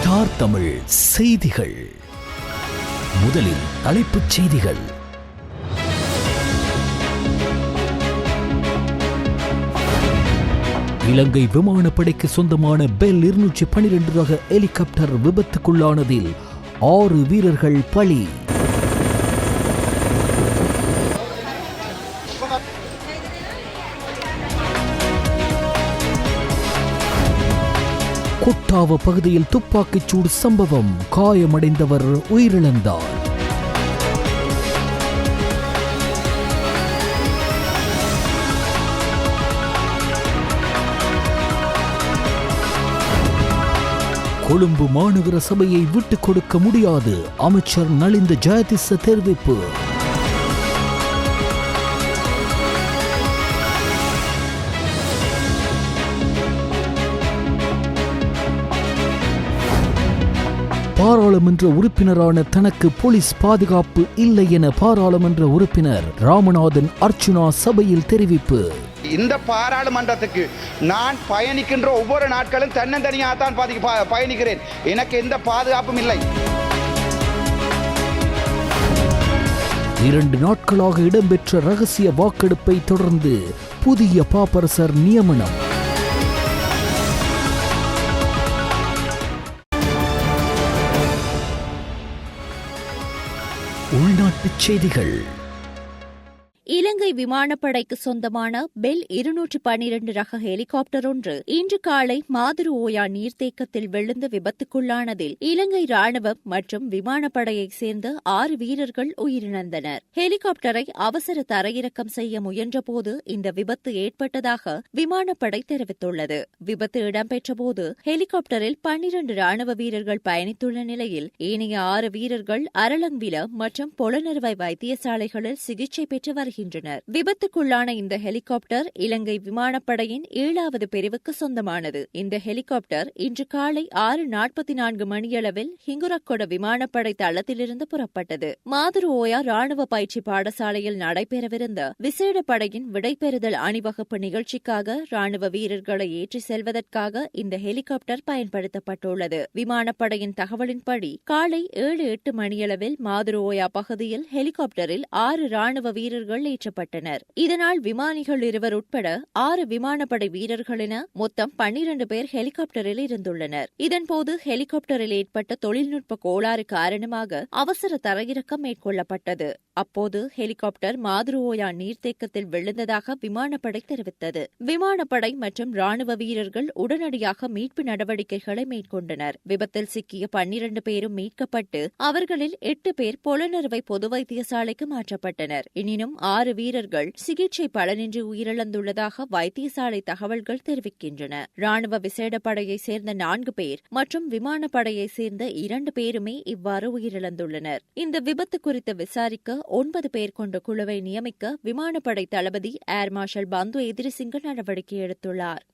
Star Tamil செய்திகள். முதலில் தலைப்புச் செய்திகள். இலங்கை விமானப்படைக்கு சொந்தமான பெல் 212 ரக ஹெலிகாப்டர் விபத்துக்குள்ளானதில் 6 வீரர்கள் பலி. கொட்டாவ பகுதியில் துப்பாக்கிச் சூடு சம்பவம், காயமடைந்தவர் உயிரிழந்தார். கொழும்பு மாநகர சபையை விட்டுக் கொடுக்க முடியாது, அமைச்சர் நலிந்த ஜெயதிச தெரிவிப்பு. பாராளுமன்ற உறுப்பினரான தனக்கு போலீஸ் பாதுகாப்பு இல்லை என பாராளுமன்ற உறுப்பினர் ராமநாதன் அர்ச்சுனா சபையில் தெரிவிப்பு. இந்த பாராளுமன்றத்துக்கு நான் பயணிக்கின்ற ஒவ்வொரு நாட்களும் தன்னந்தனியாகத்தான் பயணிக்கிறேன். எனக்கு எந்த பாதுகாப்பும் இல்லை. 2 நாட்களாக இடம்பெற்ற ரகசிய வாக்கெடுப்பை தொடர்ந்து புதிய பாப்பரசர் நியமனம். உள்நாட்டுச் செய்திகள். இலங்கை விமானப்படைக்கு சொந்தமான பெல் 212 ரக ஹெலிகாப்டர் ஒன்று இன்று காலை மாதுரு ஓயா நீர்த்தேக்கத்தில் விழுந்து விபத்துக்குள்ளானதில் இலங்கை ராணுவம் மற்றும் விமானப்படையைச் சேர்ந்த 6 வீரர்கள் உயிரிழந்தனர். ஹெலிகாப்டரை அவசர தரையிறக்கம் செய்ய முயன்றபோது இந்த விபத்து ஏற்பட்டதாக விமானப்படை தெரிவித்துள்ளது. விபத்து இடம்பெற்றபோது ஹெலிகாப்டரில் 12 ராணுவ வீரர்கள் பயணித்துள்ள நிலையில் ஏனைய 6 வீரர்கள் அரலங்வில மற்றும் பொலனறுவை வைத்தியசாலைகளில் சிகிச்சை பெற்று வருகின்றனர். விபத்துக்குள்ளான இந்த ஹெலிகாப்டர் இலங்கை விமானப்படையின் 7வது பிரிவுக்கு சொந்தமானது. இந்த ஹெலிகாப்டர் இன்று காலை 6:44 மணியளவில் ஹிங்குரக்கொட விமானப்படை தளத்திலிருந்து புறப்பட்டது. மாதுரு ஓயா ராணுவ பயிற்சி பாடசாலையில் நடைபெறவிருந்த விசேட படையின் விடைபெறுதல் அணிவகுப்பு நிகழ்ச்சிக்காக ராணுவ வீரர்களை ஏற்றி செல்வதற்காக இந்த ஹெலிகாப்டர் பயன்படுத்தப்பட்டுள்ளது. விமானப்படையின் தகவலின்படி காலை 7:08 மணியளவில் மாதுரு ஓயா பகுதியில் ஹெலிகாப்டரில் 6 ராணுவ வீரர்கள் ஏற்றப்பட்டனர். இதனால் விமானிகள் 2 உட்பட 6 விமானப்படை வீரர்கள் என மொத்தம் 12 பேர் ஹெலிகாப்டரில் இருந்துள்ளனர். இதன்போது ஹெலிகாப்டரில் ஏற்பட்ட தொழில்நுட்ப கோளாறு காரணமாக அவசர தரையிறக்கம் மேற்கொள்ளப்பட்டது. அப்போது ஹெலிகாப்டர் மாதுரு ஓயா நீர்த்தேக்கத்தில் விழுந்ததாக விமானப்படை தெரிவித்தது. விமானப்படை மற்றும் ராணுவ வீரர்கள் உடனடியாக மீட்பு நடவடிக்கைகளை மேற்கொண்டனர். விபத்தில் சிக்கிய 12 பேரும் மீட்கப்பட்டு அவர்களில் 8 பேர் பொலனறுவை பொது வைத்தியசாலைக்கு மாற்றப்பட்டனர். எனினும் 6 வீரர்கள் சிகிச்சை பலனின்றி உயிரிழந்துள்ளதாக வைத்தியசாலை தகவல்கள் தெரிவிக்கின்றன. ராணுவ விசேட படையைச் சேர்ந்த 4 பேர் மற்றும் விமானப்படையைச் சேர்ந்த 2 பேருமே இவ்வாறு உயிரிழந்துள்ளனர். இந்த விபத்து குறித்து விசாரிக்க 9 பேர் கொண்ட குழுவை நியமிக்க விமானப்படை தளபதி ஏர் மார்ஷல் பந்து எதிரிசிங்க நடவடிக்கை எடுத்துள்ளார்.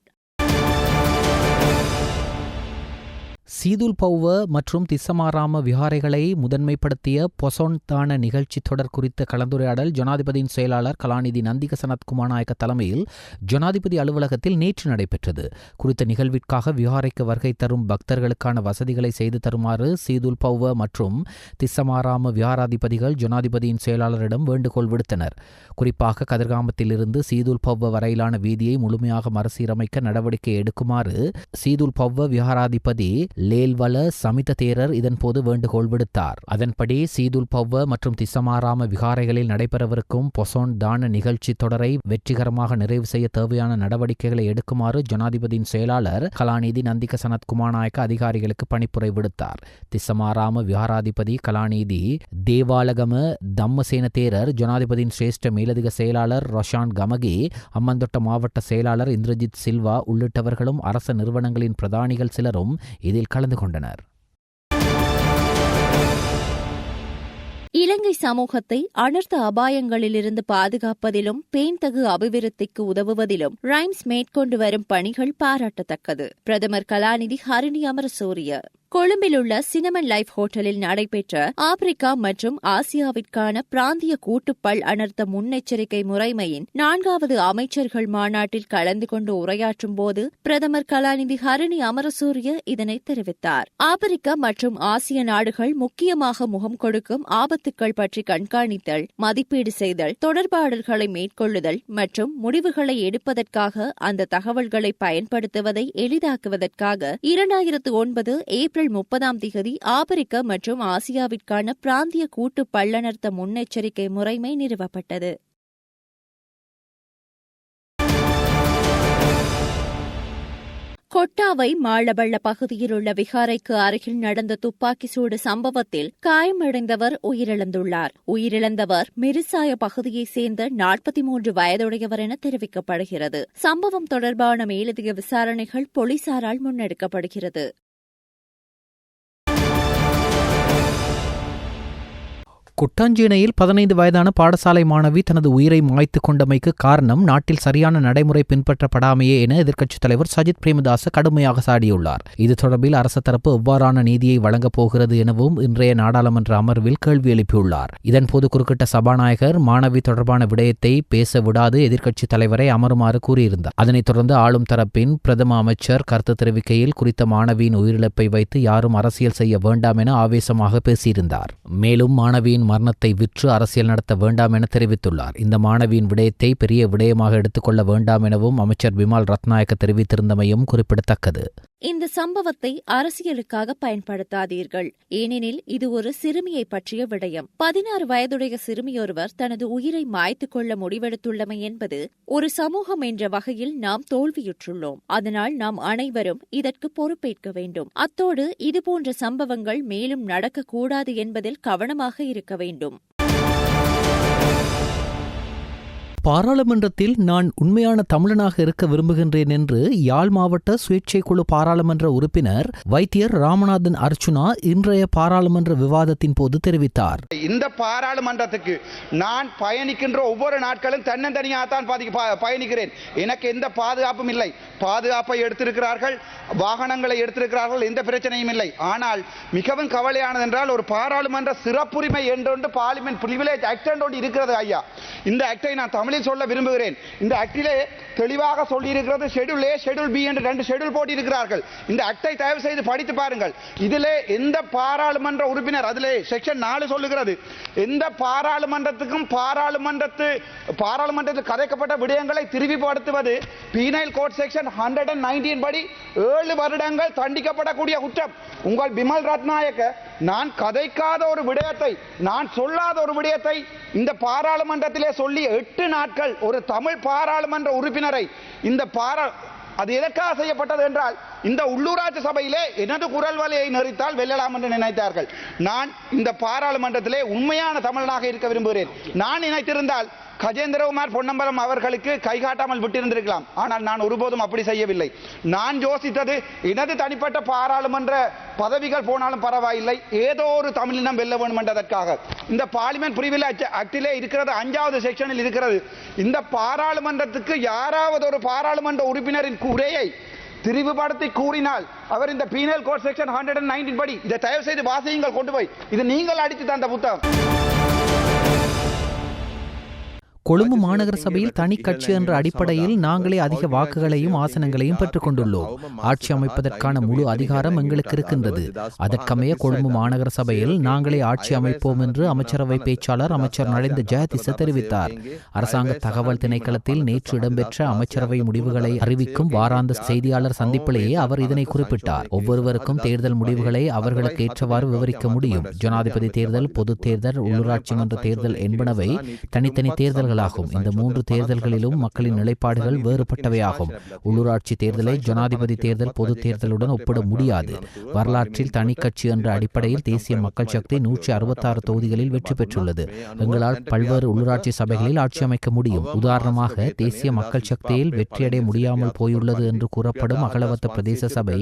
சீதுல் பௌவ மற்றும் திஸ்ஸமாராம விஹாரைகளை முதன்மைப்படுத்திய பொசோன் தான நிகழ்ச்சி தொடர் குறித்த கலந்துரையாடல் ஜனாதிபதியின் செயலாளர் கலாநிதி நந்திக சனத்குமார் தலைமையில் ஜனாதிபதி அலுவலகத்தில் நேற்று நடைபெற்றது. குறித்த நிகழ்விற்காக விஹாரைக்கு வருகை தரும் பக்தர்களுக்கான வசதிகளை செய்து தருமாறு சீதுல் பௌவ மற்றும் திஸ்ஸமாராம விஹாராதிபதிகள் ஜனாதிபதியின் செயலாளரிடம் வேண்டுகோள் விடுத்தனர். குறிப்பாக கதிர்காமத்திலிருந்து சீதுல் பௌவ வரையிலான வீதியை முழுமையாக மறுசீரமைக்க நடவடிக்கை எடுக்குமாறு சீதுல் பௌவ விஹாராதிபதி லேல்வல சமித தேரர் இதன்போது வேண்டுகோள் விடுத்தார். அதன்படி சீதுல் பௌவ மற்றும் திஸ்ஸமாராம விகாரைகளில் நடைபெறவிருக்கும் பொசோன் தான நிகழ்ச்சி தொடரை வெற்றிகரமாக நிறைவு செய்ய தேவையான நடவடிக்கைகளை எடுக்குமாறு ஜனாதிபதியின் செயலாளர் கலாநிதி நந்திக சனத்குமார் அதிகாரிகளுக்கு பணிப்புரை விடுத்தார். திஸ்ஸமாராம விஹாராதிபதி கலாநிதி தேவாலகம தம்மசேன தேரர், ஜனாதிபதியின் சிரேஷ்ட மேலதிக செயலாளர் ரொஷான் கமகி, அம்மந்தொட்ட மாவட்ட செயலாளர் இந்திரஜித் சில்வா உள்ளிட்டவர்களும் அரச நிறுவனங்களின் பிரதானிகள் சிலரும் இதில் கலந்து கொண்டனர். இலங்கை சமூகத்தை அனர்த்த அபாயங்களிலிருந்து பாதுகாப்பதிலும் பேண்தகு அபிவிருத்திக்கு உதவுவதிலும் ரைம்ஸ் மேற்கொண்டு வரும் பணிகள் பாராட்டத்தக்கது. பிரதமர் கலாநிதி ஹரிணி அமரசூரிய கொழும்பில் உள்ள சினமன் லைஃப் ஹோட்டலில் நடைபெற்ற ஆப்பிரிக்கா மற்றும் ஆசியாவிற்கான பிராந்திய கூட்டுப்பல் அனர்த்த முன்னெச்சரிக்கை முறைமையின் 4வது அமைச்சர்கள் மாநாட்டில் கலந்து கொண்டு உரையாற்றும் போது பிரதமர் கலாநிதி ஹரணி அமரசூரிய இதனை தெரிவித்தார். ஆப்பிரிக்கா மற்றும் ஆசிய நாடுகள் முக்கியமாக முகம் கொடுக்கும் ஆபத்துக்கள் பற்றி கண்காணித்தல், மதிப்பீடு செய்தல், தொடர்பாடல்களை மேற்கொள்ளுதல் மற்றும் முடிவுகளை எடுப்பதற்காக அந்த தகவல்களை பயன்படுத்துவதை எளிதாக்குவதற்காக 2009 ஏப்ரல் 30 ஆப்பிரிக்கா மற்றும் ஆசியாவிற்கான பிராந்திய கூட்டு பல்லனர்த்த முன்னெச்சரிக்கை முறைமை நிறுவப்பட்டது. கொட்டாவை மாளபள்ள பகுதியில் உள்ள விகாரைக்கு அருகில் நடந்த துப்பாக்கி சூடு சம்பவத்தில் காயமடைந்தவர் உயிரிழந்துள்ளார். உயிரிழந்தவர் மிரிசாய பகுதியைச் சேர்ந்த 43 வயதுடையவர் என தெரிவிக்கப்படுகிறது. சம்பவம் தொடர்பான மேலதிக விசாரணைகள் போலீசாரால் முன்னெடுக்கப்படுகிறது. குட்டாஞ்சேனையில் 15 வயதான பாடசாலை மாணவி தனது உயிரை மாய்த்துக் கொண்டமைக்கு காரணம் நாட்டில் சரியான நடைமுறை பின்பற்றப்படாமையே என எதிர்க்கட்சித் தலைவர் சஜித் பிரேமதாச கடுமையாக சாடியுள்ளார். இது தொடர்பில் அரசு தரப்பு எவ்வாறான நீதியை வழங்கப் போகிறது எனவும் இன்றைய நாடாளுமன்ற அமர்வில் கேள்வி எழுப்பியுள்ளார். இதன்போது குறுக்கிட்ட சபாநாயகர் மாணவி தொடர்பான விடயத்தை பேச விடாது எதிர்க்கட்சித் தலைவரை அமருமாறு கூறியிருந்தார். அதனைத் தொடர்ந்து ஆளும் தரப்பின் பிரதம அமைச்சர் கருத்து தெரிவிக்கையில் குறித்த மாணவியின் உயிரிழப்பை வைத்து யாரும் அரசியல் செய்ய வேண்டாம் என ஆவேசமாக பேசியிருந்தார். மேலும் மாணவியின் மரணத்தை விற்று அரசியல் நடத்த வேண்டாம் என தெரிவித்துள்ளார். இந்த மாணவியின் விடயத்தை பெரிய விடயமாக எடுத்துக்கொள்ள வேண்டாம் எனவும் அமைச்சர் பிமல் ரத்நாயக்க தெரிவித்திருந்தமையும் குறிப்பிடத்தக்கது. இந்த சம்பவத்தை அரசியலுக்காக பயன்படுத்தாதீர்கள், ஏனெனில் இது ஒரு சிறுமியை பற்றிய விடயம். 16 வயதுடைய சிறுமியொருவர் தனது உயிரை மாய்த்துக் கொள்ள முடிவெடுத்துள்ளமை என்பது ஒரு சமூகம் என்ற வகையில் நாம் தோல்வியுற்றுள்ளோம். அதனால் நாம் அனைவரும் இதற்கு பொறுப்பேற்க வேண்டும். அத்தோடு இதுபோன்ற சம்பவங்கள் மேலும் நடக்கக்கூடாது என்பதில் கவனமாக இருக்க வேண்டும். பாராளுமன்றத்தில் நான் உண்மையான தமிழனாக இருக்க விரும்புகின்றேன் என்று யாழ் மாவட்ட சுயேட்சை குழு பாராளுமன்ற உறுப்பினர் வைத்தியர் ராமநாதன் அர்ச்சுனா இன்றைய பாராளுமன்ற விவாதத்தின் போது தெரிவித்தார். இந்த பாராளுமன்றத்துக்கு நான் பயணிக்கின்ற ஒவ்வொரு நாட்களும் தன்னந்தனியாகத்தான் பயணிக்கிறேன். எனக்கு எந்த பாதுகாப்பும் இல்லை. பாதுகாப்பை எடுத்திருக்கிறார்கள், வாகனங்களை எடுத்திருக்கிறார்கள், எந்த பிரச்சனையும் இல்லை. ஆனால் மிகவும் கவலையானது என்றால் ஒரு பாராளுமன்ற சிறப்புரிமை என்று பார்லிமெண்ட் பிரிவிலேஜ் ஆக்ட் ஒன்று இருக்கிறது ஐயா. இந்த ஆக்டை நான் தமிழில் சொல்ல விரும்புகிறேன். இந்த ஆக்டிலே தெளிவாக சொல்லி இருக்கிறது. ஷெட்யூல் ஏ, ஷெட்யூல் பி என்று 2 ஷெட்யூல் போட்டி இருக்கிறார்கள். இந்த ஆக்டை தயவு செய்து படித்து பாருங்கள். இதிலே எந்த பாராளுமன்ற உறுப்பினர், அதிலே செக்ஷன் 4 சொல்லுகிறது, எந்த பாராளுமன்றத்துக்கும் பாராளுமன்றத்தில் கதைக்கப்பட்ட விடயங்களை திருப்பிப்படுத்துவது பீனல் கோட் செக்ஷன் 119 படி 7 வருடங்கள் தண்டிக்கப்படக்கூடிய குற்றம். உங்கள் பிமல் ரத்நாயக்க நான் கதைக்காத ஒரு விடயத்தை, நான் சொல்லாத ஒரு விடயத்தை இந்த பாராளுமன்றத்திலே சொல்லி 8 நாட்கள் ஒரு தமிழ் பாராளுமன்ற உறுப்பினரை இந்த அது எதற்காக செய்யப்பட்டது என்றால் இந்த உள்ளூராட்சி சபையிலே எனது குரல் வலையை நெறித்தால் வெல்லலாம் என்று நினைத்தார்கள். நான் இந்த பாராளுமன்றத்திலே உண்மையான தமிழனாக இருக்க விரும்புகிறேன். நான் நினைத்திருந்தால் கஜேந்திரகுமார் பொன்னம்பலம் அவர்களுக்கு கைகாட்டாமல் விட்டிருந்திருக்கலாம். ஆனால் நான் ஒருபோதும் அப்படி செய்யவில்லை. நான் யோசித்தது எனது தனிப்பட்ட பாராளுமன்ற பதவிகள் போனாலும் பரவாயில்லை, ஏதோ ஒரு தமிழினம் வெல்ல வேண்டும் என்றதற்காக. இந்த பார்லிமெண்ட் பிரிவிலேஜ் ஆக்டிலே இருக்கிறது, 5வது செக்ஷனில் இருக்கிறது. இந்த பாராளுமன்றத்துக்கு யாராவது ஒரு பாராளுமன்ற உறுப்பினரின் உரையை திரிவுபடுத்தி கூறினால் அவர் இந்த பீனல் கோட் செக்ஷன் 119 படி இதை தயவு செய்து வாசியுங்கள், கொண்டு போய் இது நீங்கள் அடித்து தந்த புத்தகம். கொழும்பு மாநகர சபையில் தனி கட்சி என்ற அடிப்படையில் நாங்களே அதிக வாக்குகளையும் ஆசனங்களையும் பெற்றுக் கொண்டுள்ளோம். ஆட்சி அமைப்பதற்கான முழு அதிகாரம் எங்களுக்கு இருக்கின்றது. அதற்கமைய கொழும்பு மாநகர சபையில் நாங்களே ஆட்சி அமைப்போம் என்று அமைச்சரவை பேச்சாளர் அமைச்சர் நலிந்த ஜெயதிச தெரிவித்தார். அரசாங்க தகவல் திணைக்களத்தில் நேற்று இடம்பெற்ற அமைச்சரவை முடிவுகளை அறிவிக்கும் வாராந்த செய்தியாளர் சந்திப்பிலேயே அவர் இதனை குறிப்பிட்டார். ஒவ்வொருவருக்கும் தேர்தல் முடிவுகளை அவர்களுக்கு ஏற்றவாறு விவரிக்க முடியும். ஜனாதிபதி தேர்தல், பொது தேர்தல், உள்ளூராட்சி மன்ற தேர்தல் என்பனவை தனித்தனி தேர்தல்கள். இந்த 3 தேர்தல்களிலும் மக்களின் நிலைப்பாடுகள் வேறுபட்டவையாகும். உள்ளூராட்சி தேர்தலை ஜனாதிபதி தேர்தல், பொது தேர்தலுடன் ஒப்பிட முடியாது. வரலாற்றில் தனி கட்சி என்ற அடிப்படையில் தேசிய மக்கள் சக்தி 166 தொகுதிகளில் வெற்றி பெற்றுள்ளது. எங்களால் பல்வேறு உள்ளூராட்சி சபைகளில் ஆட்சி அமைக்க முடியும். உதாரணமாக தேசிய மக்கள் சக்தியில் வெற்றியடைய முடியாமல் போயுள்ளது என்று கூறப்படும் அகலவத்த பிரதேச சபை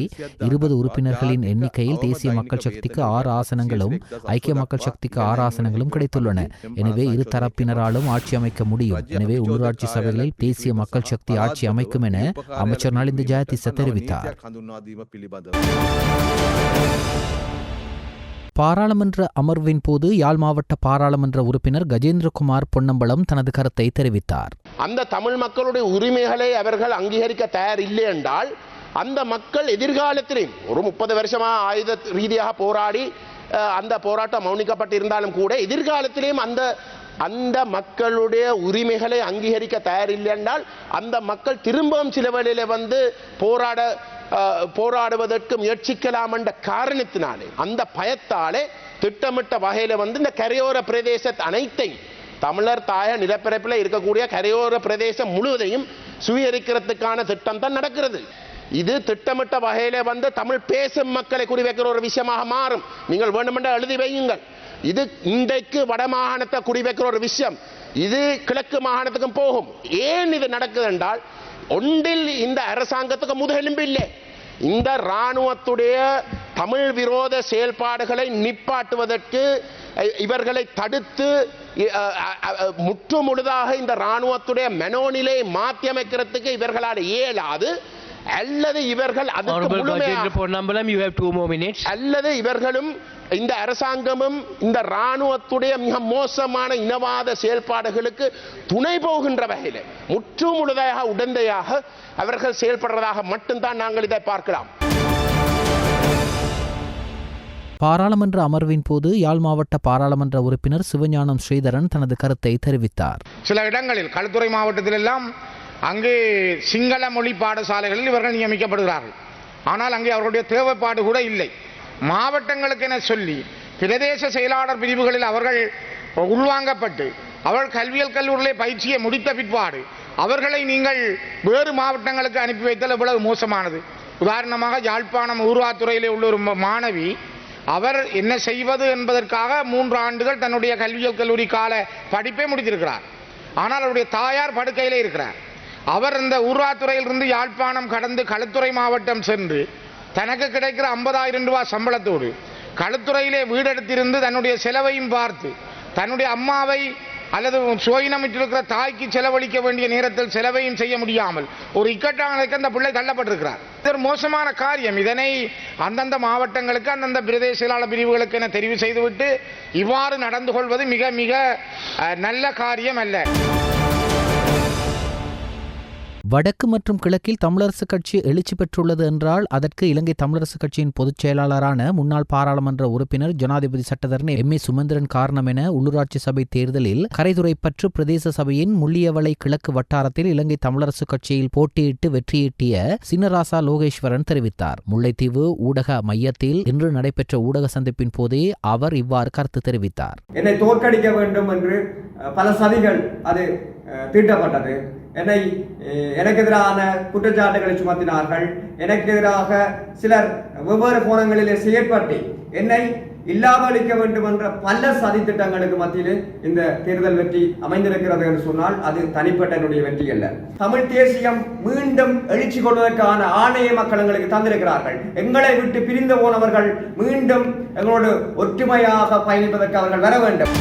20 உறுப்பினர்களின் எண்ணிக்கையில் தேசிய மக்கள் சக்திக்கு 6 ஆசனங்களும் ஐக்கிய மக்கள் சக்திக்கு 6 ஆசனங்களும் கிடைத்துள்ளன. எனவே இரு தரப்பினராலும் ஆட்சி அமைக்க முடியும். எனவே உள்ளூராட்சி சபைகளில் தேசிய மக்கள் சக்தி ஆட்சி அமைக்கும் என அமைச்சர் நலிந்த ஜெயதிச தெரிவித்தார். பாராளுமன்ற அமர்வின் போது யாழ் மாவட்ட பாராளுமன்ற உறுப்பினர் கஜேந்திரகுமார் பொன்னம்பலம் தனது கருத்தை தெரிவித்தார். அந்த தமிழ் மக்களுடைய உரிமைகளை அவர்கள் அங்கீகரிக்க தயார் இல்லை என்றால் அந்த மக்கள் எதிர்காலத்திலும் ஒரு 30 வருஷமா ஆயுத ரீதியாக போராடி அந்த போராட்டம் மௌனிக்கப்பட்டிருந்தாலும் கூட எதிர்காலத்திலேயும் அந்த மக்களுடைய உரிமைகளை அங்கீகரிக்க தயாரில்லை என்றால் அந்த மக்கள் திரும்பவும் சில வேளையில போராடுவதற்கு முயற்சிக்கலாம் என்ற காரணத்தினாலே அந்த பயத்தாலே திட்டமிட்ட வகையில இந்த கரையோர பிரதேச அனைத்தையும் தமிழர் தாய நிலப்பரப்பில் இருக்கக்கூடிய கரையோர பிரதேசம் முழுவதையும் சுவீகரிக்கிறதுக்கான திட்டம் தான் நடக்கிறது. இது திட்டமிட்ட வகையில தமிழ் பேசும் மக்களை குறிவைக்கிற ஒரு விஷயமாக மாறும். நீங்கள் வேண்டுமென்ற எழுதி வையுங்கள். இது இன்றைக்கு வடமாகாணத்தை குறிவைக்கிற ஒரு விஷயம். இது கிழக்கு மாகாணத்துக்கும் போகும். ஏன் இது நடக்குது என்றால் ஒன்றில் இந்த அரசாங்கத்துக்கு முதுகெலும்பு இல்லை. இந்த இராணுவத்துடைய தமிழ் விரோத செயல்பாடுகளை நிப்பாட்டுவதற்கு இவர்களை தடுத்து முற்று முழுதாக இந்த இராணுவத்துடைய மனோநிலை மாற்றி அமைக்கிறதுக்கு இவர்களால் இயலாது. அல்லது இவர்கள் அல்லது இவர்களும் இந்த அரசாங்கமும் இந்த இராணுவத்துடைய மிக மோசமான இனவாத செயல்பாடுகளுக்கு துணை போகின்ற வகையில் முற்று முழுதாக உடந்தையாக அவர்கள் செயல்படுறதாக மட்டும்தான் நாங்கள் இதை பார்க்கலாம். பாராளுமன்ற அமர்வின் போது யாழ் மாவட்ட பாராளுமன்ற உறுப்பினர் சிவஞானம் ஸ்ரீதரன் தனது கருத்தை தெரிவித்தார். சில இடங்களில் களுத்துறை மாவட்டத்தில் எல்லாம் அங்கே சிங்கள மொழி பாடசாலைகளில் இவர்கள் நியமிக்கப்படுகிறார்கள். ஆனால் அங்கே அவர்களுடைய தேவைப்பாடு கூட இல்லை. மாவட்டங்களுக்கு என சொல்லி பிரதேச செயலாளர் பிரிவுகளில் அவர்கள் உள்வாங்கப்பட்டு அவர்கள் கல்வியல் கல்லூரியிலே பயிற்சியை முடித்த பிற்பாடு அவர்களை நீங்கள் வேறு மாவட்டங்களுக்கு அனுப்பி வைத்தல் எவ்வளவு மோசமானது. உதாரணமாக யாழ்ப்பாணம் ஊர்வாத்துறையிலே உள்ள ஒரு மாணவி அவர் என்ன செய்வது என்பதற்காக 3 ஆண்டுகள் தன்னுடைய கல்வியல் கல்லூரி கால படிப்பை முடித்திருக்கிறார். ஆனால் அவருடைய தாயார் படுக்கையிலே இருக்கிறார். அவர் இந்த ஊர்வாத்துறையிலிருந்து யாழ்ப்பாணம் கடந்து களுத்துறை மாவட்டம் சென்று தனக்கு கிடைக்கிற 50,000 ரூபாய் சம்பளத்தோடு களுத்துறையிலே வீடெடுத்திருந்து தன்னுடைய செலவையும் பார்த்து தன்னுடைய அம்மாவை அல்லது சுயினமிட்டிருக்கிற தாய்க்கு செலவழிக்க வேண்டிய நேரத்தில் செலவையும் செய்ய முடியாமல் ஒரு இக்கட்டானதுக்கு அந்த பிள்ளை தள்ளப்பட்டிருக்கிறார். இது ஒரு மோசமான காரியம். இதனை அந்தந்த மாவட்டங்களுக்கு அந்தந்த பிரதேச செயலாளர் பிரிவுகளுக்கு என தெரிவு செய்துவிட்டு இவ்வாறு நடந்து கொள்வது மிக மிக நல்ல காரியம் அல்ல. வடக்கு மற்றும் கிழக்கில் தமிழரசுக் கட்சி எழுச்சி பெற்றுள்ளது என்றால் அதற்கு இலங்கை தமிழரசுக் கட்சியின் பொதுச் செயலாளரான முன்னாள் பாராளுமன்ற உறுப்பினர் ஜனாதிபதி சட்டத்தரணி எம். சுமந்திரன் காரணம் என உள்ளூராட்சி சபை தேர்தலில் கரைதுறைப்பற்று பிரதேச சபையின் முள்ளியவளை கிழக்கு வட்டாரத்தில் இலங்கை தமிழரசுக் கட்சியில் போட்டியிட்டு வெற்றியீட்டிய சின்னராசா லோகேஸ்வரன் தெரிவித்தார். முல்லைத்தீவு ஊடக மையத்தில் இன்று நடைபெற்ற ஊடக சந்திப்பின் போதே அவர் இவ்வாறு கருத்து தெரிவித்தார். என்னை தோற்கடிக்க வேண்டும் என்று பல சதிகள் அது தீட்டப்பட்டது. எனக்கு எதிரான குற்றச்சாட்டுகளை சுமத்தினார்கள். எனக்கு எதிராக சிலர் வெவ்வேறு கோணங்களிலே செயற்பட்டு என்னை இல்லாமலிக்க வேண்டும் என்ற பல சதி திட்டங்களுக்கு மத்தியில் இந்த தேர்தல் வெற்றி அமைந்திருக்கிறது என்று சொன்னால் அது தனிப்பட்ட என்னுடைய வெற்றி அல்ல. தமிழ் தேசியம் மீண்டும் எழுச்சி கொள்வதற்கான ஆணைய மக்கள் எங்களுக்கு தந்திருக்கிறார்கள். எங்களை விட்டு பிரிந்து போனவர்கள் மீண்டும் எங்களோடு ஒற்றுமையாக பயணிப்பதற்கு அவர்கள் வர வேண்டும்.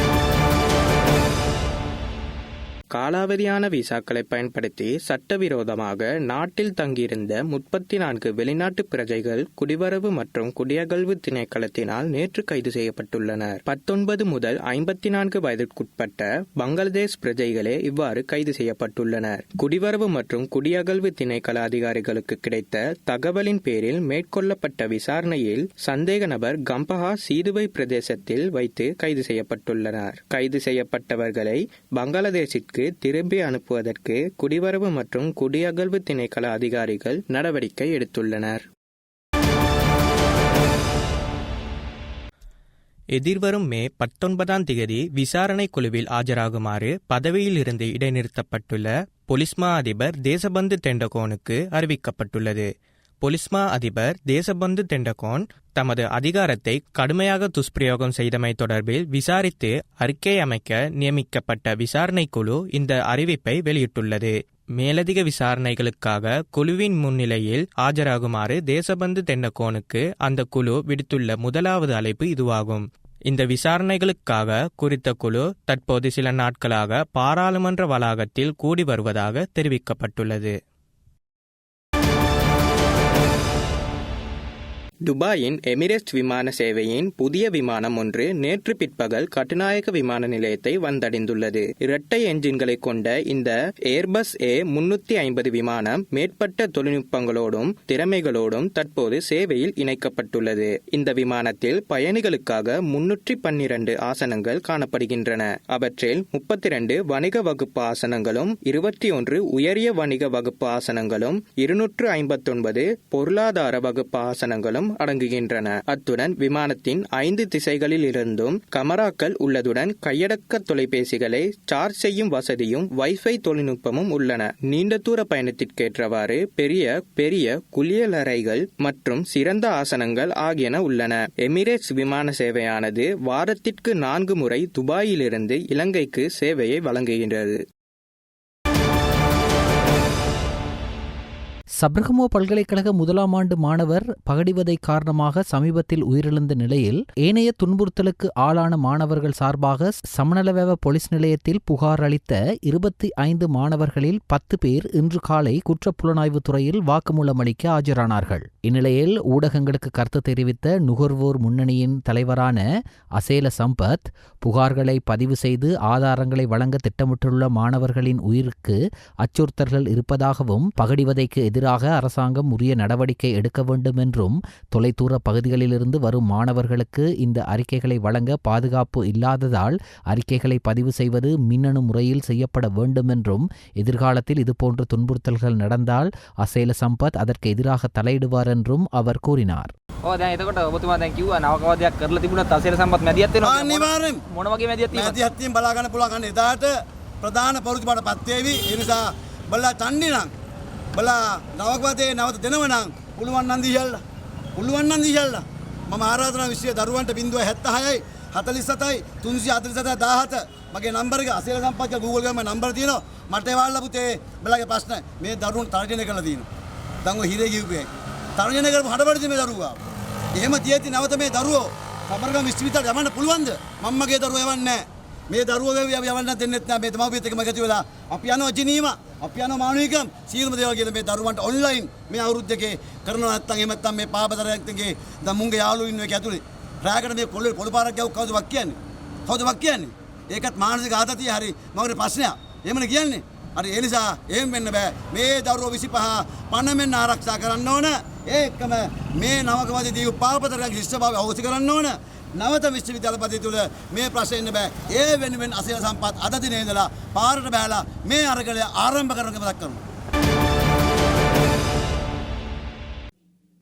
காலாவதியான விசாக்களை பயன்படுத்தி சட்டவிரோதமாக நாட்டில் தங்கியிருந்த 34 வெளிநாட்டு பிரஜைகள் குடிவரவு மற்றும் குடியகல்வு திணைக்களத்தினால் நேற்று கைது செய்யப்பட்டுள்ளனர். 19 முதல் 54 வயதிற்குட்பட்ட பங்களாதேஷ் பிரஜைகளே இவ்வாறு கைது செய்யப்பட்டுள்ளனர். குடிவரவு மற்றும் குடியகல்வு திணைக்கள அதிகாரிகளுக்கு கிடைத்த தகவலின் பேரில் மேற்கொள்ளப்பட்ட விசாரணையில் சந்தேக நபர் கம்பஹா சீதுவை பிரதேசத்தில் வைத்து கைது செய்யப்பட்டுள்ளனர். கைது செய்யப்பட்டவர்களை பங்களாதேஷிற்கு திரும்பி அனுப்புவதற்கு குடிவரவு மற்றும் குடியகல்வு திணைக்கள அதிகாரிகள் நடவடிக்கை எடுத்துள்ளனர். எதிர்வரும் மே 19ஆம் தேதி விசாரணை குழுவில் ஆஜராகுமாறு பதவியில் இருந்து இடைநிறுத்தப்பட்டுள்ள பொலிஸ்மா அதிபர் தேசபந்து தெண்டகோனுக்கு அறிவிக்கப்பட்டுள்ளது. பொலிஸ்மா அதிபர் தேசபந்து தெண்டகோன் தமது அதிகாரத்தை கடுமையாக துஷ்பிரயோகம் செய்தமை தொடர்பில் விசாரித்து அறிக்கை அமைக்க நியமிக்கப்பட்ட விசாரணை குழு இந்த அறிவிப்பை வெளியிட்டுள்ளது. மேலதிக விசாரணைகளுக்காக குழுவின் முன்னிலையில் ஆஜராகுமாறு தேசபந்து தெண்டகோனுக்கு அந்த குழு விடுத்துள்ள முதலாவது அழைப்பு இதுவாகும். இந்த விசாரணைகளுக்காக குறித்த குழு தற்போது சில நாட்களாக பாராளுமன்ற வளாகத்தில் கூடி வருவதாக தெரிவிக்கப்பட்டுள்ளது. துபாயின் எமிரேட்ஸ் விமான சேவையின் புதிய விமானம் ஒன்று நேற்று பிற்பகல் கட்டுநாயக்க விமான நிலையத்தை வந்தடைந்துள்ளது. இரட்டை என்ஜின்களை கொண்ட இந்த ஏர்பஸ் A350 விமானம் மேற்பட்ட தொழில்நுட்பங்களோடும் திறமைகளோடும் தற்போது சேவையில் இணைக்கப்பட்டுள்ளது. இந்த விமானத்தில் பயணிகளுக்காக 312 ஆசனங்கள் காணப்படுகின்றன. அவற்றில் 32 வணிக வகுப்பு ஆசனங்களும் 21 உயரிய வணிக வகுப்பு ஆசனங்களும் 259 பொருளாதார வகுப்பு ஆசனங்களும் அடங்குகின்றன. அத்துடன் விமானத்தின் 5 திசைகளில் இருந்தும் கமராக்கள் உள்ளதுடன் கையடக்க தொலைபேசிகளை சார்ஜ் செய்யும் வசதியும் வைஃபை தொழில்நுட்பமும் உள்ளன. நீண்ட தூர பயணத்திற்கேற்றவாறு பெரிய குளியலறைகள் மற்றும் சிறந்த ஆசனங்கள் ஆகியன உள்ளன. எமிரேட்ஸ் விமான சேவையானது வாரத்திற்கு 4 முறை துபாயிலிருந்து இலங்கைக்கு சேவையை வழங்குகின்றது. சப்ரகமோ பல்கலைக்கழக முதலாம் ஆண்டு மாணவர் பகடிவதை காரணமாக சமீபத்தில் உயிரிழந்த நிலையில் ஏனைய துன்புறுத்தலுக்கு ஆளான மாணவர்கள் சார்பாக சமநலவேவ போலீஸ் நிலையத்தில் புகார் அளித்த 25 மாணவர்களில் 10 பேர் இன்று காலை குற்றப்புலனாய்வு துறையில் வாக்குமூலம் அளிக்க ஆஜரானார்கள். இந்நிலையில் ஊடகங்களுக்கு கருத்து தெரிவித்த நுகர்வோர் முன்னணியின் தலைவரான அசேல சம்பத் புகார்களை பதிவு செய்து ஆதாரங்களை வழங்க திட்டமிட்டுள்ள மாணவர்களின் உயிருக்கு அச்சுறுத்தல்கள் இருப்பதாகவும் பகடிவதைக்கு எதிராக அரசாங்கம் உரிய நடவடிக்கை எடுக்க வேண்டும் என்றும் தொலைதூர பகுதிகளிலிருந்து வரும் மாணவர்களுக்கு இந்த அறிக்கைகளை வழங்க பாதுகாப்பு இல்லாததால் அறிக்கைகளை பதிவு செய்வது மின்னணு முறையில் செய்யப்பட வேண்டும் என்றும் எதிர்காலத்தில் இதுபோன்ற துன்புறுத்தல்கள் நடந்தால் அசேல சம்பத் அதற்கு எதிராக தலையிடுவார் என்றும் அவர் கூறினார். දැන් එතකොට ඔබතුමා දැන් කිව්වා නවකවාදයක් කරලා තිබුණත් අසේල සම්පත් මැදිහත් වෙනවා. අනිවාර්යෙන් මොන වගේ මැදිහත් තියෙනවද? මැදිහත් තියෙන බලා ගන්න පුළුවන් අන්න එදාට ප්‍රධාන පෞරුෂ බඩපත් වේවි. ඒ නිසා බලා තන්නේ නම් බලා නවකවාදේ නැවත දෙනව නම් පුළුවන් නම් දීයල්ලා මම ආරාධනා විශ්ව දරුවන්ට 076යි 47යි 347 මගේ නම්බර එක අසේල සම්පත් Google එකේ මගේ නම්බර තියෙනවා. මට ඒවල්ලා පුතේ බලාගේ ප්‍රශ්න මේ දරුවන්ට තර්ජනය කරලා තියෙනවා. දැන් ඔය හිරේ කිව්වේ තර්ජනය කරපු හඩබඩද මේ දරුවා. එහෙම තියෙති නැවත මේ දරුවෝ සබරගම විශ්වවිද්‍යාලයට යවන්න පුළුවන්ද? මම්මගේ දරුවෝ යවන්නේ නැහැ. මේ දරුවෝ යවන්න දෙන්නෙත් නැහැ. මේ තමයිත් එක්කම එකතු වෙලා අපි යනවා ජිනීම, අපි යනවා මානවිකම් සියලුම දේවල් කියන මේ දරුවන්ට ඔන්ලයින් මේ අවුරුදු දෙකේ කරනවා නැත්නම් එහෙම නැත්නම් මේ පාපතරයන්ගේ දැන් මුංගේ යාළුවෝ ඉන්න එක ඇතුලේ රාගකට මේ පොළ පාරක් ගාව කවුද වක් කියන්නේ? ඒකත් මානසික ආතතිය හරි මගේ ප්‍රශ්නයක්. එහෙමනේ කියන්නේ. හරි ඒ නිසා එහෙම වෙන්න බෑ. මේ දරුවෝ 25 පණමෙන් ආරක්ෂා කරන්න ඕන. ඒකම මේ නවකවාදී දීපු පාපතරයන් ශිෂ්ටභාවය අවශ්‍ය කරන්න ඕන. නවත විශ්වවිද්‍යාල පද්ධතිය තුල මේ ප්‍රශ්නේ ඉන්න බෑ. ඒ වෙනුවෙන් අසේල සම්පත් අද දිනේ ඉඳලා පාරට බෑලා මේ අරගලය ආරම්භ කරන්න මතක් කරනවා.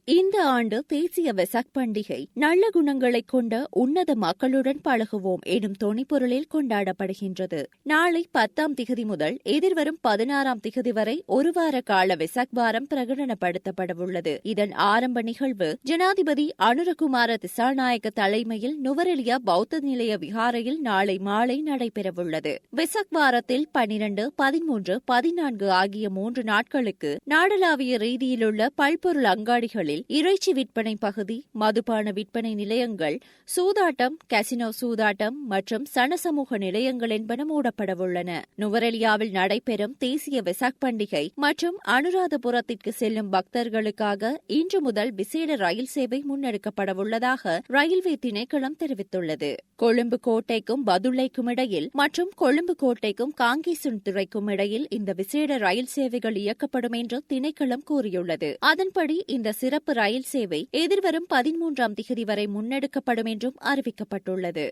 இந்த ஆண்டு தேசிய வெசாக் பண்டிகை நல்ல குணங்களைக் கொண்ட உன்னத மக்களுடன் பழகுவோம் எனும் தொனிப்பொருளில் கொண்டாடப்படுகின்றது. நாளை 10ஆம் திகதி முதல் எதிர்வரும் 16ஆம் திகதி வரை ஒரு வார கால வெசாக் வாரம் பிரகடனப்படுத்தப்படவுள்ளது. இதன் ஆரம்ப நிகழ்வு ஜனாதிபதி அனுரகுமார திசாநாயக்க தலைமையில் நுவரெலியா பௌத்த நிலைய விகாரையில் நாளை மாலை நடைபெறவுள்ளது. வெசாக் வாரத்தில் 12, 13, 14 ஆகிய 3 நாட்களுக்கு நாடளாவிய ரீதியிலுள்ள பல்பொருள் அங்காடிகளில் இறைச்சி விற்பனை பகுதி, மதுபான விற்பனை நிலையங்கள், சூதாட்டம், கசினோ சூதாட்டம் மற்றும் சனசமூக நிலையங்கள் என்பன மூடப்படவுள்ளன. நுவரெலியாவில் நடைபெறும் தேசிய வெசாக் பண்டிகை மற்றும் அனுராதபுரத்திற்கு செல்லும் பக்தர்களுக்காக இன்று முதல் விசேட ரயில் சேவை முன்னெடுக்கப்படவுள்ளதாக ரயில்வே திணைக்களம் தெரிவித்துள்ளது. கொழும்பு கோட்டைக்கும் பதுளைக்கும் இடையில் மற்றும் கொழும்பு கோட்டைக்கும் காங்கேசன் துறைக்கும் இடையில் இந்த விசேட ரயில் சேவைகள் இயக்கப்படும் என்று திணைக்களம் கூறியுள்ளது. அதன்படி இந்த சிறப்பு ரயில் சேவை எதிர்வரும் 13ஆம் திகதி வரை முன்னெடுக்கப்படும் என்றும் அறிவிக்கப்பட்டுள்ளது.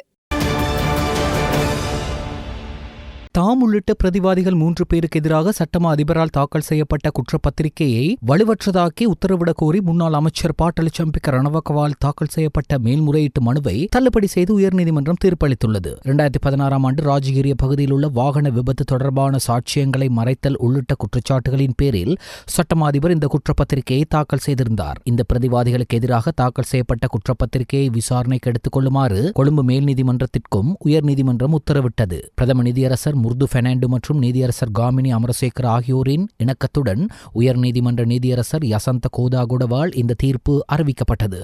தாம் உள்ளிட்ட பிரதிவாதிகள் 3 பேருக்கு எதிராக சட்டமா அதிபரால் தாக்கல் செய்யப்பட்ட குற்றப்பத்திரிகையை வலுவற்றதாக்கி உத்தரவிடக் கோரி முன்னாள் அமைச்சர் பாட்டலி சம்பிக்க ரணவக்கவால் தாக்கல் செய்யப்பட்ட மேல்முறையீட்டு மனுவை தள்ளுபடி செய்து உயர்நீதிமன்றம் தீர்ப்பளித்துள்ளது. 2016ஆம் ஆண்டு ராஜகிரிய பகுதியில் உள்ள வாகன விபத்து தொடர்பான சாட்சியங்களை மறைத்தல் உள்ளிட்ட குற்றச்சாட்டுகளின் பேரில் சட்டமா அதிபர் இந்த குற்றப்பத்திரிகையை தாக்கல் செய்திருந்தார். இந்த பிரதிவாதிகளுக்கு எதிராக தாக்கல் செய்யப்பட்ட குற்றப்பத்திரிகையை விசாரணைக்கு எடுத்துக் கொள்ளுமாறு கொழும்பு மேல் நீதிமன்றத்திற்கும் உயர்நீதிமன்றம் உத்தரவிட்டது. பிரதம நீதியரசர் முர்து பெர்னாண்டோ மற்றும் நீதியரசர் காமினி அமரசேகர் ஆகியோரின் இணக்கத்துடன் உயர்நீதிமன்ற நீதியரசர் யசந்த கோதாகுடவால் இந்த தீர்ப்பு அறிவிக்கப்பட்டது.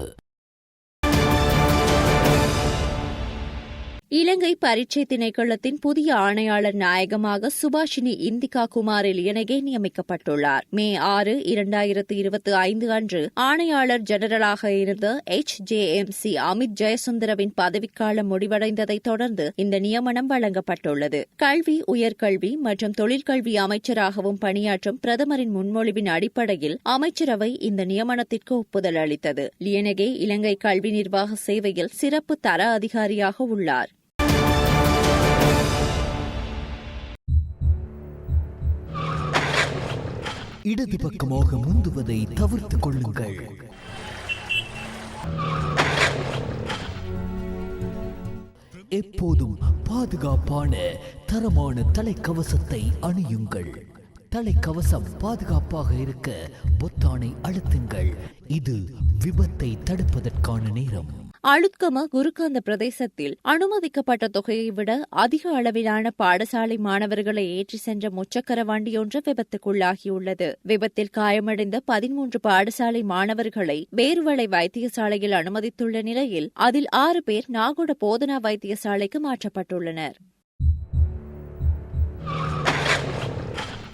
இலங்கை பரீட்சை திணைக்களத்தின் புதிய ஆணையாளர் நாயகமாக சுபாஷினி இந்திகா குமாரில் லியனகே நியமிக்கப்பட்டுள்ளார். மே 6, 2025 அன்று ஆணையாளர் ஜெனரலாக இருந்த HJMC அமித் ஜெயசுந்தரவின் பதவிக்காலம் முடிவடைந்ததைத் தொடர்ந்து இந்த நியமனம் வழங்கப்பட்டுள்ளது. கல்வி, உயர்கல்வி மற்றும் தொழிற்கல்வி அமைச்சராகவும் பணியாற்றும் பிரதமரின் முன்மொழிவின் அடிப்படையில் அமைச்சரவை இந்த நியமனத்திற்கு ஒப்புதல் அளித்தது. லியனகே இலங்கை கல்வி நிர்வாக சேவையில் சிறப்பு தர அதிகாரியாக உள்ளார். இடது பக்கமாக முந்துவதை தவிர்த்துக் கொள்ளுங்கள். எப்போதும் பாதுகாப்பான தரமான தலைக்கவசத்தை அணியுங்கள். தலைக்கவசம் பாதுகாப்பாக இருக்க பொத்தானை அழுத்துங்கள். இது விபத்தை தடுப்பதற்கான நேரம். அளுத்கம குருகாந்த பிரதேசத்தில் அனுமதிக்கப்பட்ட தொகையை விட அதிக அளவிலான பாடசாலை மாணவர்களை ஏற்றி சென்ற முச்சக்கர வண்டியொன்று விபத்துக்குள்ளாகியுள்ளது. விபத்தில் காயமடைந்த 13 பாடசாலை மாணவர்களை வேறுவளை வைத்தியசாலையில் அனுமதித்துள்ள நிலையில் அதில் 6 பேர் நாகோட போதனா வைத்தியசாலைக்கு மாற்றப்பட்டுள்ளனர்.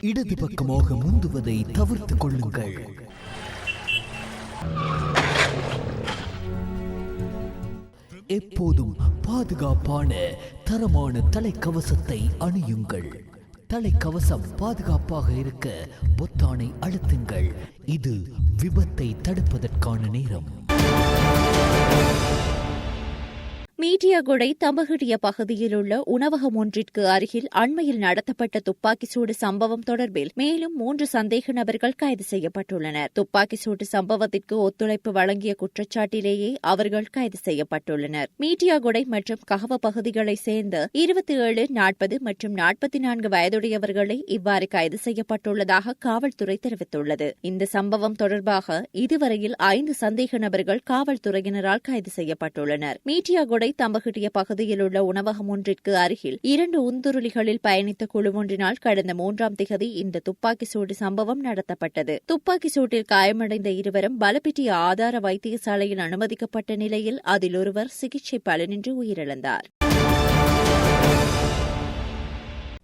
இடது பக்கமாக முந்துவதை தவிர்த்துக் கொள்ளுங்கள். எப்போதும் பாதுகாப்பான தரமான தலைக்கவசத்தை அணியுங்கள். தலைக்கவசம் பாதுகாப்பாக இருக்க பொத்தானை அழுத்துங்கள். இது விபத்தை தடுப்பதற்கான நேரம். மீட்டியகுடை தம்பகடிய பகுதியில் உள்ள உணவகம் ஒன்றிற்கு அருகில் அண்மையில் நடத்தப்பட்ட துப்பாக்கி சூடு சம்பவம் தொடர்பில் மேலும் 3 சந்தேக நபர்கள் கைது செய்யப்பட்டுள்ளனர். துப்பாக்கி சூடு சம்பவத்திற்கு ஒத்துழைப்பு வழங்கிய குற்றச்சாட்டிலேயே அவர்கள் கைது செய்யப்பட்டுள்ளனர். மீட்டியகுடை மற்றும் கஹவ பகுதிகளைச் சேர்ந்த 27, 40 மற்றும் 44 வயதுடையவர்களை இவ்வாறு கைது செய்யப்பட்டுள்ளதாக காவல்துறை தெரிவித்துள்ளது. இந்த சம்பவம் தொடர்பாக இதுவரையில் 5 சந்தேக நபர்கள் காவல்துறையினரால் கைது செய்யப்பட்டுள்ளனர். மீட்டியகுடை தம்பகடிய பகுதியில் உள்ள உணவகம் ஒன்றிற்கு அருகில் 2 உந்துருளிகளில் பயணித்த குழு ஒன்றினால் கடந்த 3ஆம் திகதி இந்த துப்பாக்கி சூடு சம்பவம் நடத்தப்பட்டது. துப்பாக்கி சூட்டில் காயமடைந்த இருவரும் பலப்பிட்டிய ஆதார வைத்தியசாலையில் அனுமதிக்கப்பட்ட நிலையில் அதில் ஒருவர் சிகிச்சை பலனின்றி உயிரிழந்தார்.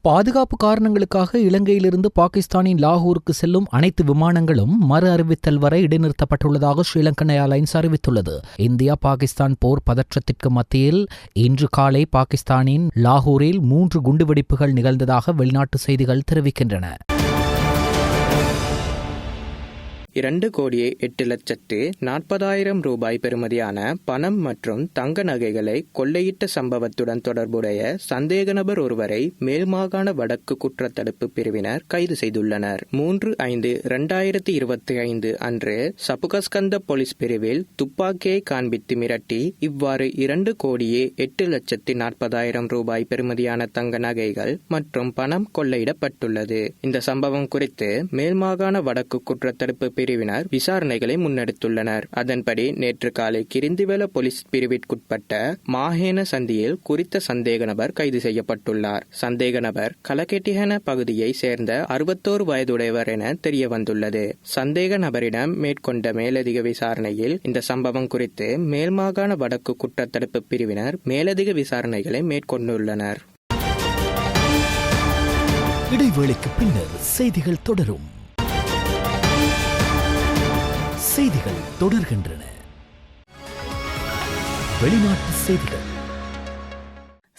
பாதுகாப்பு காரணங்களுக்காக இலங்கையிலிருந்து பாகிஸ்தானின் லாகூருக்கு செல்லும் அனைத்து விமானங்களும் மறு அறிவித்தல் வரை இடைநிறுத்தப்பட்டுள்ளதாக ஸ்ரீலங்கன் ஏர்லைன்ஸ் அறிவித்துள்ளது. இந்தியா பாகிஸ்தான் போர் பதற்றத்திற்கு மத்தியில் இன்று காலை பாகிஸ்தானின் லாகூரில் 3 குண்டுவெடிப்புகள் நிகழ்ந்ததாக வெளிநாட்டு செய்திகள் தெரிவிக்கின்றன. 2,08,40,000 ரூபாய் பெறுமதியான பணம் மற்றும் தங்க நகைகளை கொள்ளையிட்ட சம்பவத்துடன் தொடர்புடைய சந்தேக நபர் ஒருவரை மேல்மாகாண வடக்கு குற்றத்தடுப்பு பிரிவினர் கைது செய்துள்ளனர். 3/5/2025 அன்று சபுகஸ்கந்த போலீஸ் பிரிவில் துப்பாக்கியை காண்பித்து மிரட்டி இவ்வாறு 2,08,40,000 ரூபாய் பெறுமதியான தங்க நகைகள் மற்றும் பணம் கொள்ளையிடப்பட்டுள்ளது. இந்த சம்பவம் குறித்து மேல்மாகாண வடக்கு குற்றத்தடுப்பு பிரிவினர் விசாரணைகளை முன்னெடுத்துள்ளனர். அதன்படி நேற்று காலை கிரிந்திவெல போலீஸ் பிரிவிற்குட்பட்ட மாஹேன சந்தியில் குறித்த சந்தேக நபர் கைது செய்யப்பட்டுள்ளார். சந்தேக நபர் கலகெட்டிஹன பகுதியை சேர்ந்த 61 வயதுடையவர் என தெரிய வந்துள்ளது. சந்தேக நபரிடம் மேற்கொண்ட மேலதிக விசாரணையில் இந்த சம்பவம் குறித்து மேல்மாகாண வடக்கு குற்றத்தடுப்பு பிரிவினர் மேலதிக விசாரணைகளை மேற்கொண்டுள்ளனர். இடைவேளைக்கு பின்னர் செய்திகள் தொடரும். செய்திகள் தொடர்கின்றன. வெளிநாட்டு செய்திகள்.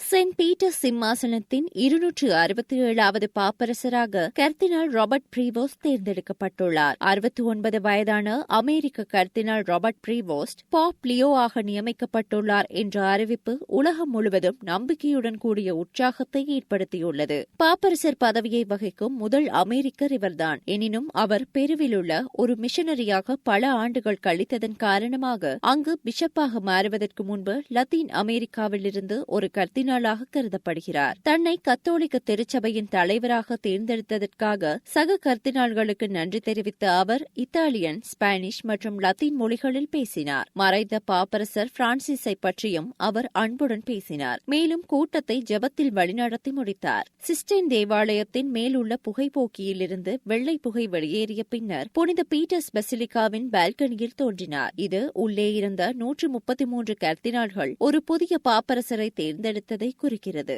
செயின்ட் பீட்டர்ஸ் சிம்மாசனத்தின் 267வது பாப்பரசராக கர்தினால் ராபர்ட் பிரீவோஸ்ட் தேர்ந்தெடுக்கப்பட்டுள்ளார். 69 வயதான அமெரிக்க கர்தினால் ராபர்ட் பிரீவோஸ்ட் பாப் லியோ ஆக நியமிக்கப்பட்டுள்ளார் என்ற அறிவிப்பு உலகம் முழுவதும் நம்பிக்கையுடன் கூடிய உற்சாகத்தை ஏற்படுத்தியுள்ளது. பாப்பரசர் பதவியை வகிக்கும் முதல் அமெரிக்கர் இவர்தான். எனினும் அவர் பெருவில் உள்ள ஒரு மிஷனரியாக பல ஆண்டுகள் கழித்ததன் காரணமாக அங்கு பிஷப்பாக மாறுவதற்கு முன்பு லத்தீன் அமெரிக்காவிலிருந்து ஒரு கர்தினால் கருதப்படுகிறார். தன்னை கத்தோலிக்க திருச்சபையின் தலைவராக தேர்ந்தெடுத்ததற்காக சக கர்தினால்களுக்கு நன்றி தெரிவித்த அவர் இத்தாலியன், ஸ்பானிஷ் மற்றும் லத்தீன் மொழிகளில் பேசினார். மறைந்த பாப்பரசர் பிரான்சிஸை பற்றியும் அவர் அன்புடன் பேசினார். மேலும் கூட்டத்தை ஜெபத்தில் வழிநடத்தி முடித்தார். சிஸ்டைன் தேவாலயத்தின் மேலுள்ள புகைப்போக்கியிலிருந்து வெள்ளை புகை வெளியேறிய பின்னர் புனித பீட்டர்ஸ் பசிலிகாவின் பால்கனியில் தோன்றினார். இது உள்ளே இருந்த 133 கர்தினால்கள் ஒரு புதிய பாப்பரசரை தேர்ந்தெடுத்ததை என்பதை குறிக்கிறது.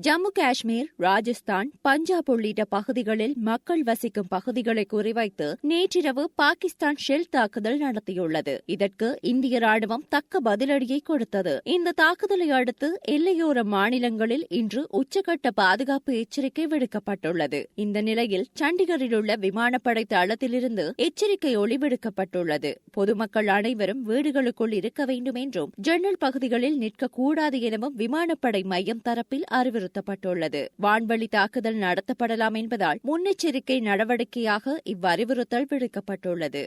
ஜம்மு காஷ்மீர், ராஜஸ்தான், பஞ்சாப் உள்ளிட்ட பகுதிகளில் மக்கள் வசிக்கும் பகுதிகளை குறிவைத்து நேற்றிரவு பாகிஸ்தான் ஷெல் தாக்குதல் நடத்தியுள்ளது. இதற்கு இந்திய ராணுவம் தக்க பதிலடியை கொடுத்தது. இந்த தாக்குதலை அடுத்து எல்லையோர மாநிலங்களில் இன்று உச்சகட்ட பாதுகாப்பு எச்சரிக்கை விடுக்கப்பட்டுள்ளது. இந்த நிலையில் சண்டிகரில் உள்ள விமானப்படை தளத்திலிருந்து எச்சரிக்கை ஒலி விடுக்கப்பட்டுள்ளது. பொதுமக்கள் அனைவரும் வீடுகளுக்குள் இருக்க வேண்டும் என்றும், ஜன்னல் பகுதிகளில் நிற்கக்கூடாது எனவும் விமானப்படை மையம் தரப்பில் அறிவுறுத்தப்பட்டுள்ளது. வான்வழி தாக்குதல் நடத்தப்படலாம் என்பதால் முன்னெச்சரிக்கை நடவடிக்கையாக இவ்வறிவுறுத்தல் விடுக்கப்பட்டுள்ளது.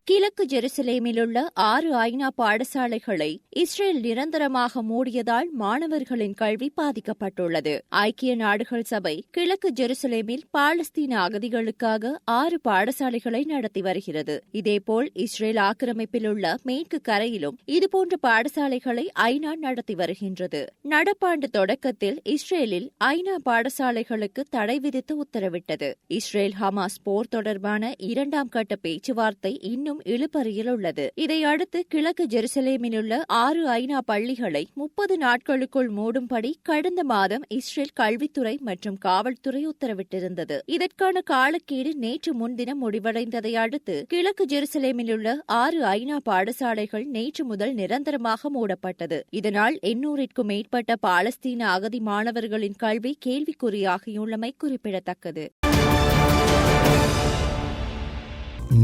கிழக்கு ஜெருசலேமில் உள்ள 6 ஐநா பாடசாலைகளை இஸ்ரேல் நிரந்தரமாக மூடியதால் மாணவர்களின் கல்வி பாதிக்கப்பட்டுள்ளது. ஐக்கிய நாடுகள் சபை கிழக்கு ஜெருசலேமில் பாலஸ்தீன அகதிகளுக்காக 6 பாடசாலைகளை நடத்தி வருகிறது. இதேபோல் இஸ்ரேல் ஆக்கிரமிப்பில் உள்ள மேற்கு கரையிலும் இதுபோன்ற பாடசாலைகளை ஐநா நடத்தி வருகின்றது. நடப்பாண்டு தொடக்கத்தில் இஸ்ரேலில் ஐநா பாடசாலைகளுக்கு தடை விதித்து உத்தரவிட்டது. இஸ்ரேல் ஹமாஸ் போர் தொடர்பான 2ஆம் கட்ட பேச்சுவார்த்தை இன்னும் இழுபறியில் உள்ளது. இதையடுத்து கிழக்கு ஜெருசலேமில் உள்ள 6 ஐநா பள்ளிகளை 30 நாட்களுக்குள் மூடும்படி கடந்த மாதம் இஸ்ரேல் கல்வித்துறை மற்றும் காவல்துறை உத்தரவிட்டிருந்தது. இதற்கான காலக்கெடு நேற்று முன்தினம் முடிவடைந்ததை அடுத்து கிழக்கு ஜெருசலேமில் உள்ள 6 ஐநா பாடசாலைகள் நேற்று முதல் நிரந்தரமாக மூடப்பட்டது. இதனால் 800க்கும் மேற்பட்ட பாலஸ்தீன அகதி மாணவர்களின் கல்வி கேள்விக்குறியாகியுள்ளமை குறிப்பிடத்தக்கது.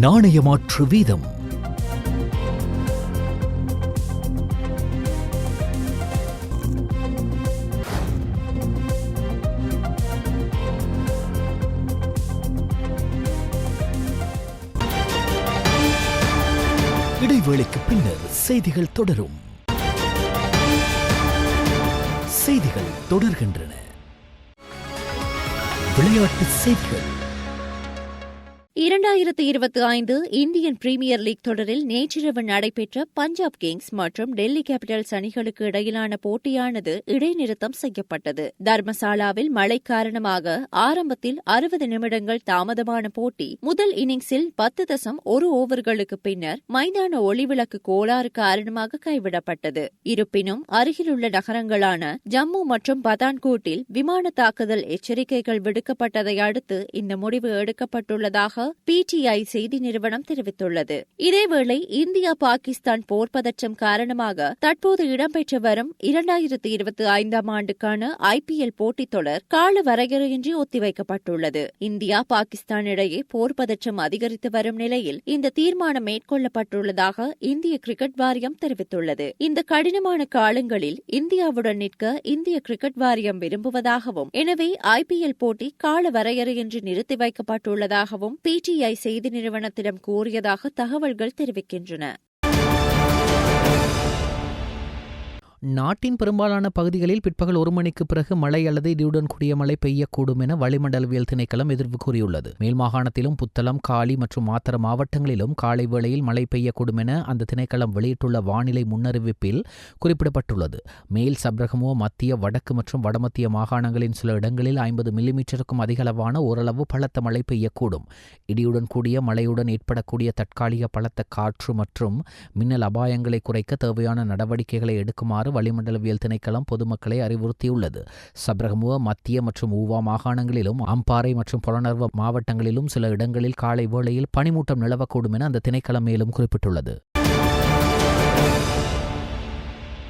நாணயமாற்று வீதம். இடைவேளைக்கு பின்னர் செய்திகள் தொடரும். செய்திகள் தொடர்கின்றன. விளையாட்டு செய்திகள். 2025 இந்தியன் பிரீமியர் லீக் தொடரில் நேற்றிரவு நடைபெற்ற பஞ்சாப் கிங்ஸ் மற்றும் டெல்லி கேபிட்டல்ஸ் அணிகளுக்கு இடையிலான போட்டியானது இடைநிறுத்தம் செய்யப்பட்டது. தர்மசாலாவில் மழை காரணமாக ஆரம்பத்தில் 60 நிமிடங்கள் தாமதமான போட்டி முதல் இன்னிங்ஸில் 10.1 ஓவர்களுக்கு பின்னர் மைதான ஒளிவிளக்கு கோளாறு காரணமாக கைவிடப்பட்டது. இருப்பினும் அருகிலுள்ள நகரங்களான ஜம்மு மற்றும் பதான்கோட்டில் விமான தாக்குதல் எச்சரிக்கைகள் விடுக்கப்பட்டதை அடுத்து இந்த முடிவு எடுக்கப்பட்டுள்ளதாக PTI செய்தி நிறுவனம் தெரிவித்துள்ளது. இதேவேளை இந்தியா பாகிஸ்தான் போர் பதற்றம் காரணமாக தற்போது இடம்பெற்று வரும் 2025ஆம் ஆண்டுக்கான IPL போட்டித் தொடர் கால வரையறையின்றி ஒத்திவைக்கப்பட்டுள்ளது. இந்தியா பாகிஸ்தான் இடையே போர் பதற்றம் அதிகரித்து வரும் நிலையில் இந்த தீர்மானம் மேற்கொள்ளப்பட்டுள்ளதாக இந்திய கிரிக்கெட் வாரியம் தெரிவித்துள்ளது. இந்த கடினமான காலங்களில் இந்தியாவுடன் நிற்க இந்திய கிரிக்கெட் வாரியம் விரும்புவதாகவும், எனவே IPL போட்டி கால வரையறையின்றி நிறுத்தி வைக்கப்பட்டுள்ளதாகவும் PTI செய்தி நிறுவனத்திடம் கூறியதாக தகவல்கள் தெரிவிக்கின்றன. நாட்டின் பெரும்பாலான பகுதிகளில் பிற்பகல் 1 மணிக்கு பிறகு மழை அல்லது இடியுடன் கூடிய மழை பெய்யக்கூடும் என வளிமண்டலவியல் திணைக்களம் எதிர்வு கூறியுள்ளது. மேல் மாகாணத்திலும் புத்தளம், காலி மற்றும் மாத்தர மாவட்டங்களிலும் காலை வேளையில் மழை பெய்யக்கூடும் என அந்த திணைக்களம் வெளியிட்டுள்ள வானிலை முன்னறிவிப்பில் குறிப்பிடப்பட்டுள்ளது. மேல் சப்ரகமோ, மத்திய, வடக்கு மற்றும் வடமத்திய மாகாணங்களின் சில இடங்களில் 50 மில்லிமீட்டருக்கும் அதிகளவான ஓரளவு பலத்த மழை பெய்யக்கூடும். இடியுடன் கூடிய மழையுடன் ஏற்படக்கூடிய தற்காலிக பலத்த காற்று மற்றும் மின்னல் அபாயங்களை குறைக்க தேவையான நடவடிக்கைகளை எடுக்குமாறு வளிமண்டலவியல் திணைக்களம் பொதுமக்களை அறிவுறுத்தியுள்ளது. சப்ரகமுவ, மத்திய மற்றும் ஊவா மாகாணங்களிலும் அம்பாறை மற்றும் புலனர்வ மாவட்டங்களிலும் சில இடங்களில் காலை வேளையில் பனிமூட்டம் நிலவக்கூடும் என அந்த திணைக்களம் மேலும் குறிப்பிட்டுள்ளது.